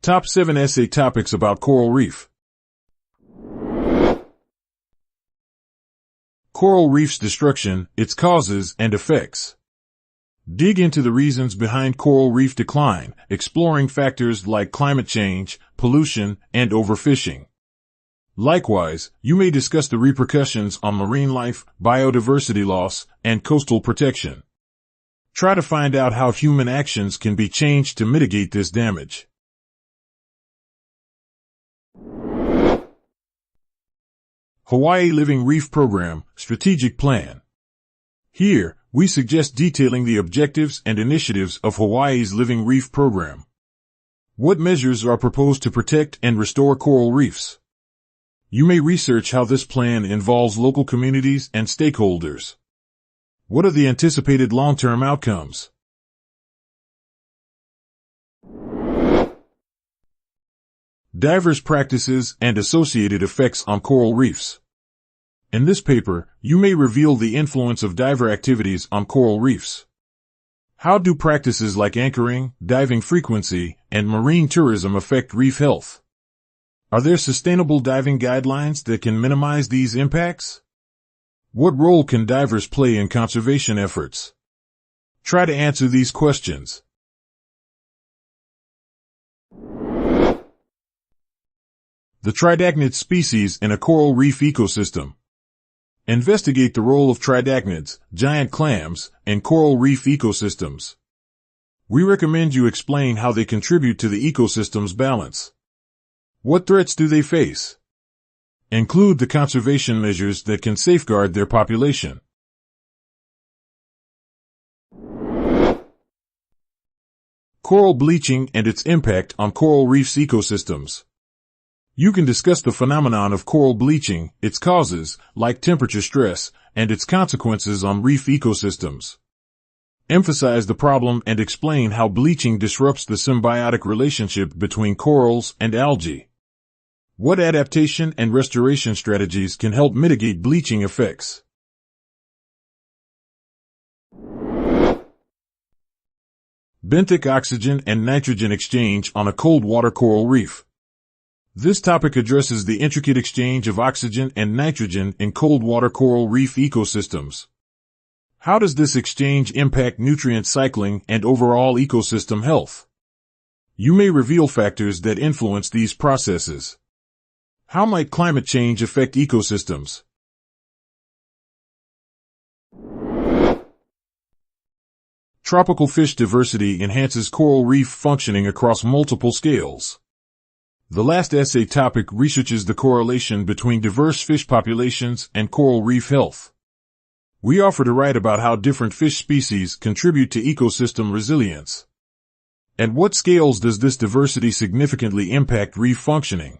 Top 7 Essay Topics about Coral Reef. Coral Reef's destruction, its causes and effects. Dig into the reasons behind coral reef decline, exploring factors like climate change, pollution, and overfishing. Likewise, you may discuss the repercussions on marine life, biodiversity loss, and coastal protection. Try to find out how human actions can be changed to mitigate this damage. Hawaii Living Reef Program, Strategic Plan. Here, we suggest detailing the objectives and initiatives of Hawaii's Living Reef Program. What measures are proposed to protect and restore coral reefs? You may research how this plan involves local communities and stakeholders. What are the anticipated long-term outcomes? Divers' practices and associated effects on coral reefs. In this paper, you may reveal the influence of diver activities on coral reefs. How do practices like anchoring, diving frequency, and marine tourism affect reef health? Are there sustainable diving guidelines that can minimize these impacts? What role can divers play in conservation efforts? Try to answer these questions. The Tridacnid species in a coral reef ecosystem. Investigate the role of Tridacnids, giant clams, in coral reef ecosystems. We recommend you explain how they contribute to the ecosystem's balance. What threats do they face? Include the conservation measures that can safeguard their population. Coral bleaching and its impact on coral reefs ecosystems. You can discuss the phenomenon of coral bleaching, its causes, like temperature stress, and its consequences on reef ecosystems. Emphasize the problem and explain how bleaching disrupts the symbiotic relationship between corals and algae. What adaptation and restoration strategies can help mitigate bleaching effects? Benthic oxygen and nitrogen exchange on a cold water coral reef. This topic addresses the intricate exchange of oxygen and nitrogen in cold water coral reef ecosystems. How does this exchange impact nutrient cycling and overall ecosystem health? You may reveal factors that influence these processes. How might climate change affect ecosystems? Tropical fish diversity enhances coral reef functioning across multiple scales. The last essay topic researches the correlation between diverse fish populations and coral reef health. We offer to write about how different fish species contribute to ecosystem resilience. At what scales does this diversity significantly impact reef functioning?